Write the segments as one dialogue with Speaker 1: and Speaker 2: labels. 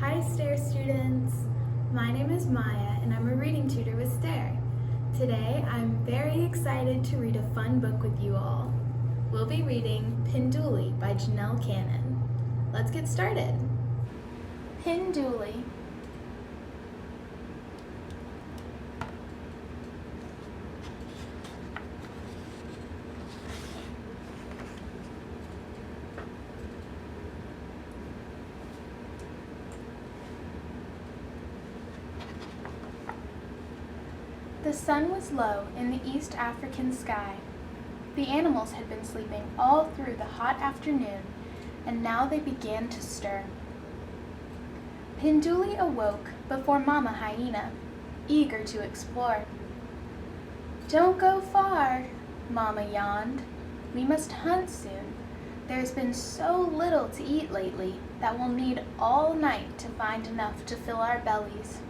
Speaker 1: Hi STARE students! My name is Maya and I'm a reading tutor with STARE. Today I'm very excited to read a fun book with you all. We'll be reading Pinduli by Janelle Cannon. Let's get started. Pinduli. The sun was low in the East African sky. The animals had been sleeping all through the hot afternoon, and now they began to stir. Pinduli awoke before Mama Hyena, eager to explore. "Don't go far," Mama yawned. "We must hunt soon. There's been so little to eat lately that we'll need all night to find enough to fill our bellies."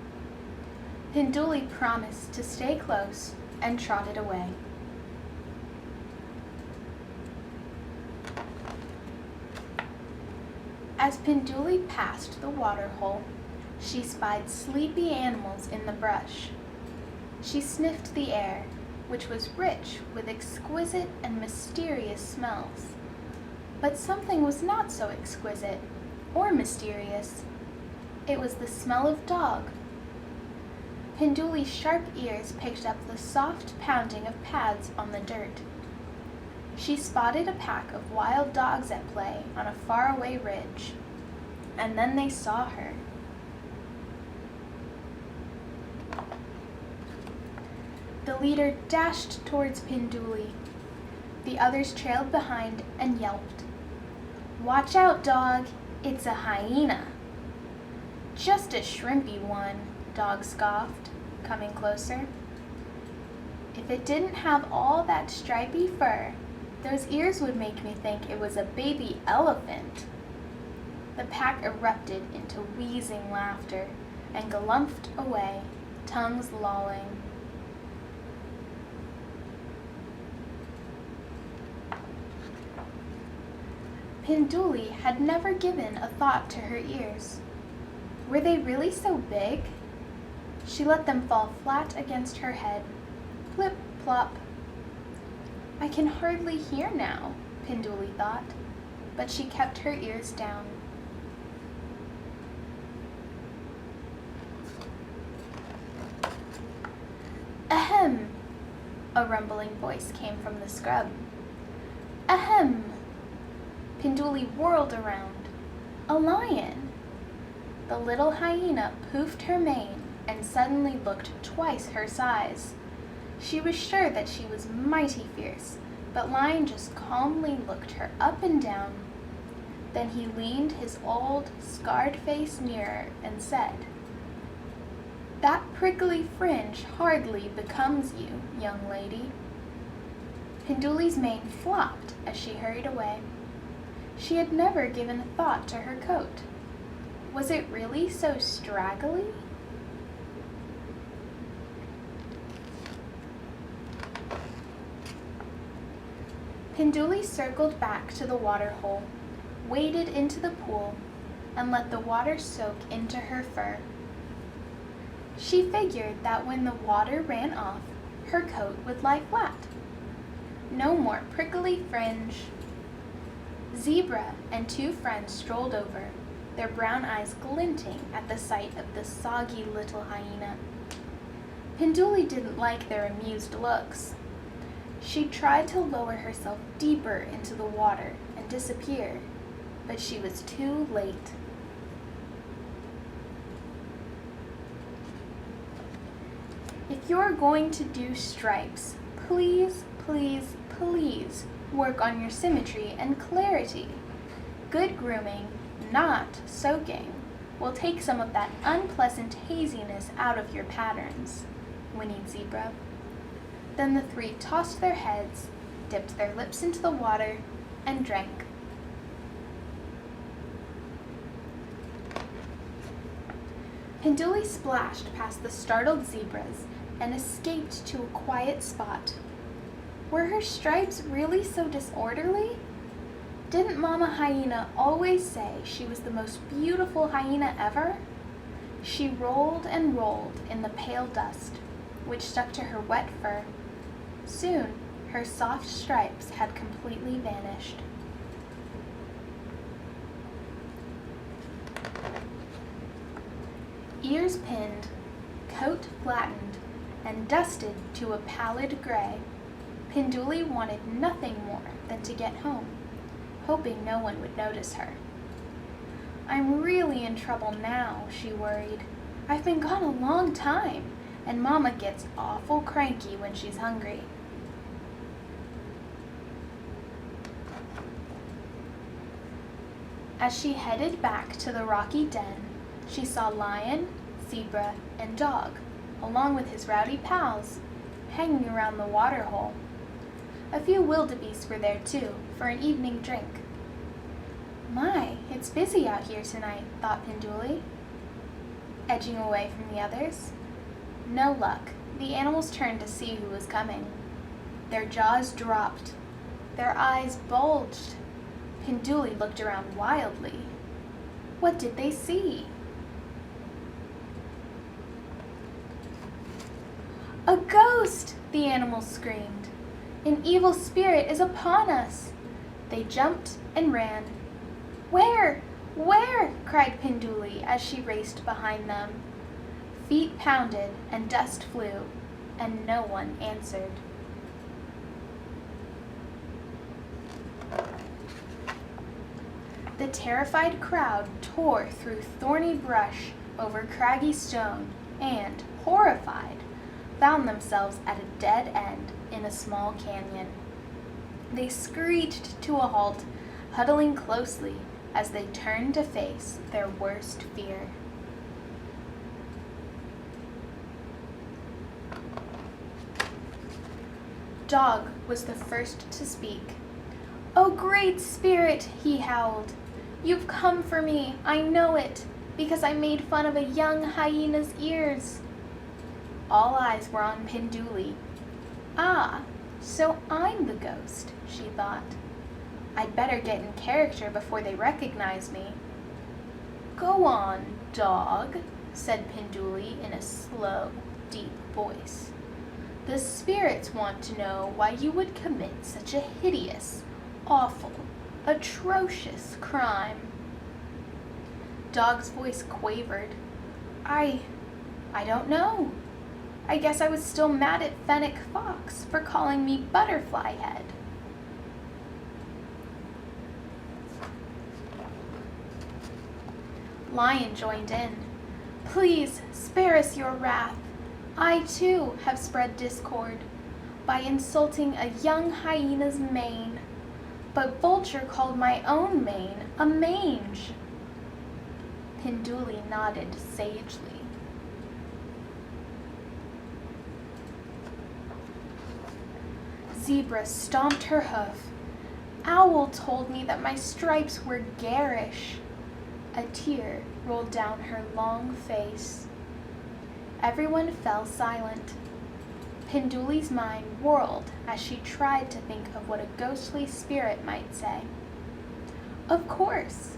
Speaker 1: Pinduli promised to stay close and trotted away. As Pinduli passed the water hole, she spied sleepy animals in the brush. She sniffed the air, which was rich with exquisite and mysterious smells. But something was not so exquisite or mysterious. It was the smell of dog. Pinduli's sharp ears picked up the soft pounding of pads on the dirt. She spotted a pack of wild dogs at play on a faraway ridge, and then they saw her. The leader dashed towards Pinduli. The others trailed behind and yelped. "Watch out, dog! It's a hyena!" "Just a shrimpy one," Dog scoffed, coming closer. "If it didn't have all that stripy fur, those ears would make me think it was a baby elephant." The pack erupted into wheezing laughter and galumphed away, tongues lolling. Pinduli had never given a thought to her ears. Were they really so big? She let them fall flat against her head. Plip, plop. "I can hardly hear now," Pinduli thought, but she kept her ears down. "Ahem!" A rumbling voice came from the scrub. "Ahem!" Pinduli whirled around. A lion! The little hyena poofed her mane and suddenly looked twice her size. She was sure that she was mighty fierce, but Lion just calmly looked her up and down. Then he leaned his old, scarred face nearer and said, "That prickly fringe hardly becomes you, young lady." Pinduli's mane flopped as she hurried away. She had never given a thought to her coat. Was it really so straggly? Pinduli circled back to the water hole, waded into the pool, and let the water soak into her fur. She figured that when the water ran off, her coat would lie flat. No more prickly fringe. Zebra and two friends strolled over, their brown eyes glinting at the sight of the soggy little hyena. Pinduli didn't like their amused looks. She tried to lower herself deeper into the water and disappear, but she was too late. If you're going to do stripes, please, please, please work on your symmetry and clarity. Good grooming, not soaking, will take some of that unpleasant haziness out of your patterns," whinnied Zebra. Then the three tossed their heads, dipped their lips into the water, and drank. Pinduli splashed past the startled zebras and escaped to a quiet spot. Were her stripes really so disorderly? Didn't Mama Hyena always say she was the most beautiful hyena ever? She rolled and rolled in the pale dust, which stuck to her wet fur. Soon, her soft stripes had completely vanished. Ears pinned, coat flattened, and dusted to a pallid gray, Pinduli wanted nothing more than to get home, hoping no one would notice her. I'm really in trouble now, she worried. I've been gone a long time, and Mama gets awful cranky when she's hungry. As she headed back to the rocky den, she saw Lion, Zebra, and Dog, along with his rowdy pals, hanging around the water hole. A few wildebeest were there too, for an evening drink. My, it's busy out here tonight, thought Pinduli, edging away from the others. No luck. The animals turned to see who was coming. Their jaws dropped. Their eyes bulged. Pinduli looked around wildly. What did they see? A ghost! The animals screamed. An evil spirit is upon us. They jumped and ran. Where? Where? Cried Pinduli as she raced behind them. Feet pounded and dust flew, and no one answered. The terrified crowd tore through thorny brush over craggy stone and, horrified, found themselves at a dead end in a small canyon. They screeched to a halt, huddling closely as they turned to face their worst fear. Dog was the first to speak. "Oh, great spirit," he howled. "You've come for me, I know it, because I made fun of a young hyena's ears." All eyes were on Pinduli. Ah, so I'm the ghost, she thought. I'd better get in character before they recognize me. "Go on, Dog," said Pinduli in a slow, deep voice. "The spirits want to know why you would commit such a hideous, awful, atrocious crime." Dog's voice quavered. I don't know. I guess I was still mad at Fennec Fox for calling me Butterfly Head." Lion joined in. "Please spare us your wrath. I too have spread discord by insulting a young hyena's mane, but Vulture called my own mane a mange." Pinduli nodded sagely. Zebra stomped her hoof. "Owl told me that my stripes were garish." A tear rolled down her long face. Everyone fell silent. Pinduli's mind whirled as she tried to think of what a ghostly spirit might say. Of course,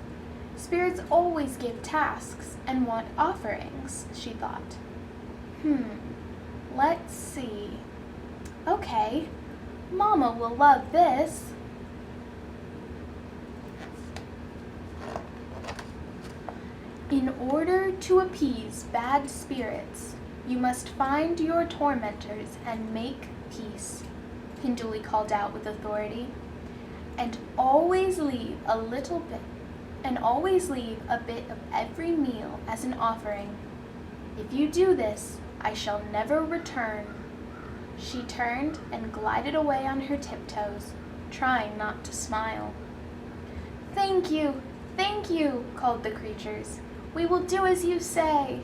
Speaker 1: spirits always give tasks and want offerings, she thought. Let's see. Okay, Mama will love this. In order to appease bad spirits, you must find your tormentors and make peace, Pinduli called out with authority. And always leave a bit of every meal as an offering. If you do this, I shall never return. She turned and glided away on her tiptoes, trying not to smile. Thank you, called the creatures. We will do as you say."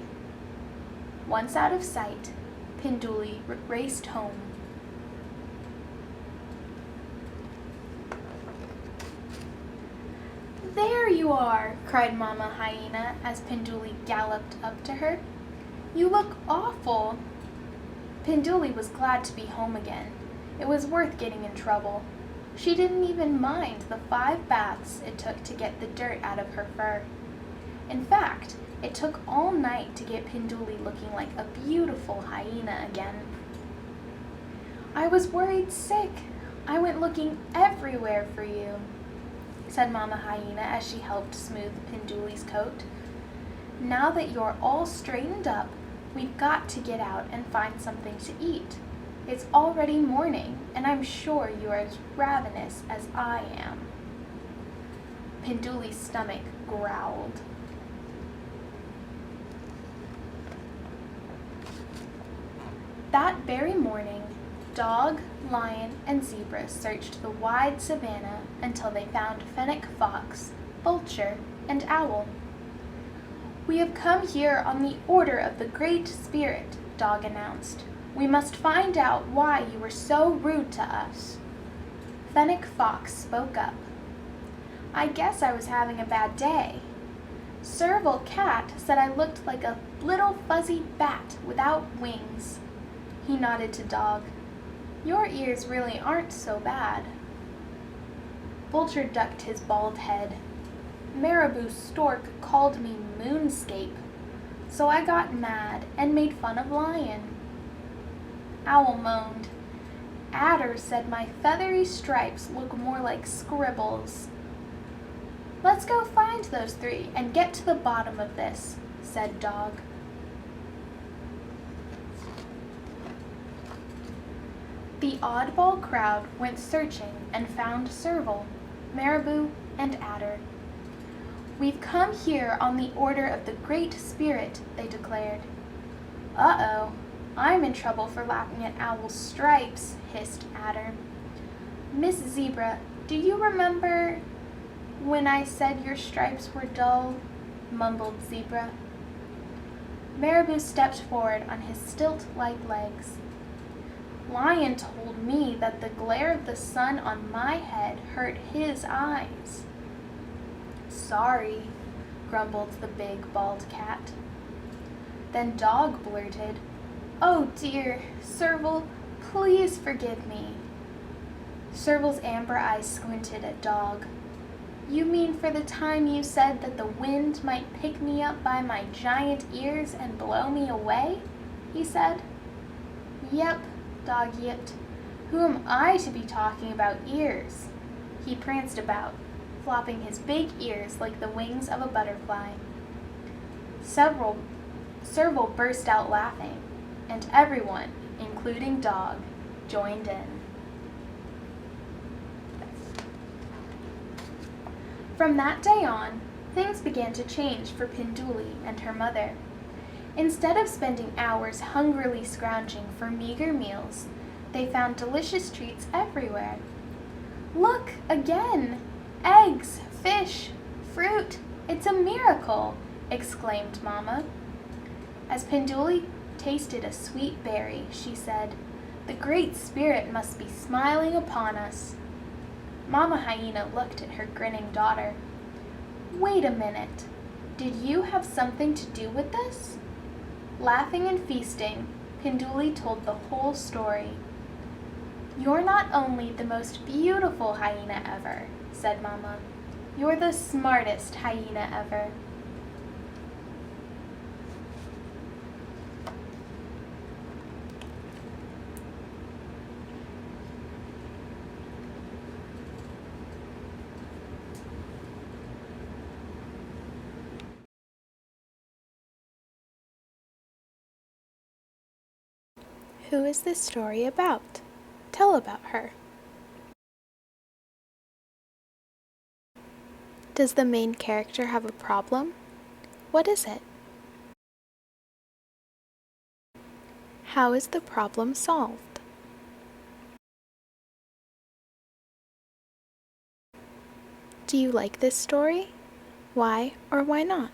Speaker 1: Once out of sight, Pinduli raced home. "There you are," cried Mama Hyena as Pinduli galloped up to her. "You look awful." Pinduli was glad to be home again. It was worth getting in trouble. She didn't even mind the 5 baths it took to get the dirt out of her fur. In fact, it took all night to get Pinduli looking like a beautiful hyena again. "I was worried sick. I went looking everywhere for you," said Mama Hyena as she helped smooth Pinduli's coat. "Now that you're all straightened up, we've got to get out and find something to eat. It's already morning, and I'm sure you are as ravenous as I am." Pinduli's stomach growled. That very morning, Dog, Lion, and Zebra searched the wide savanna until they found Fennec Fox, Vulture, and Owl. "We have come here on the order of the Great Spirit," Dog announced. "We must find out why you were so rude to us." Fennec Fox spoke up. "I guess I was having a bad day. Serval Cat said I looked like a little fuzzy bat without wings." He nodded to Dog. "Your ears really aren't so bad." Vulture ducked his bald head. "Marabou Stork called me Moonscape, so I got mad and made fun of Lion." Owl moaned. "Adder said my feathery stripes look more like scribbles." "Let's go find those 3 and get to the bottom of this," said Dog. The oddball crowd went searching and found Serval, Marabou, and Adder. "We've come here on the order of the Great Spirit," they declared. "Uh-oh, I'm in trouble for laughing at Owl's stripes," hissed Adder. "Miss Zebra, do you remember when I said your stripes were dull?" mumbled Zebra. Marabou stepped forward on his stilt-like legs. "Lion told me that the glare of the sun on my head hurt his eyes." "Sorry," grumbled the big bald cat. Then Dog blurted, "Oh dear, Serval, please forgive me." Serval's amber eyes squinted at Dog. "You mean for the time you said that the wind might pick me up by my giant ears and blow me away?" he said. "Yep," Dog yipped. "Who am I to be talking about ears?" He pranced about, flopping his big ears like the wings of a butterfly. Serval burst out laughing, and everyone, including Dog, joined in. From that day on, things began to change for Pinduli and her mother. Instead of spending hours hungrily scrounging for meager meals, they found delicious treats everywhere. "Look, again! Eggs, fish, fruit! It's a miracle!" exclaimed Mama. As Pinduli tasted a sweet berry, she said, "The Great Spirit must be smiling upon us." Mama Hyena looked at her grinning daughter. "Wait a minute. Did you have something to do with this?" Laughing and feasting, Pinduli told the whole story. "You're not only the most beautiful hyena ever," said Mama. "You're the smartest hyena ever." Who is this story about? Tell about her. Does the main character have a problem? What is it? How is the problem solved? Do you like this story? Why or why not?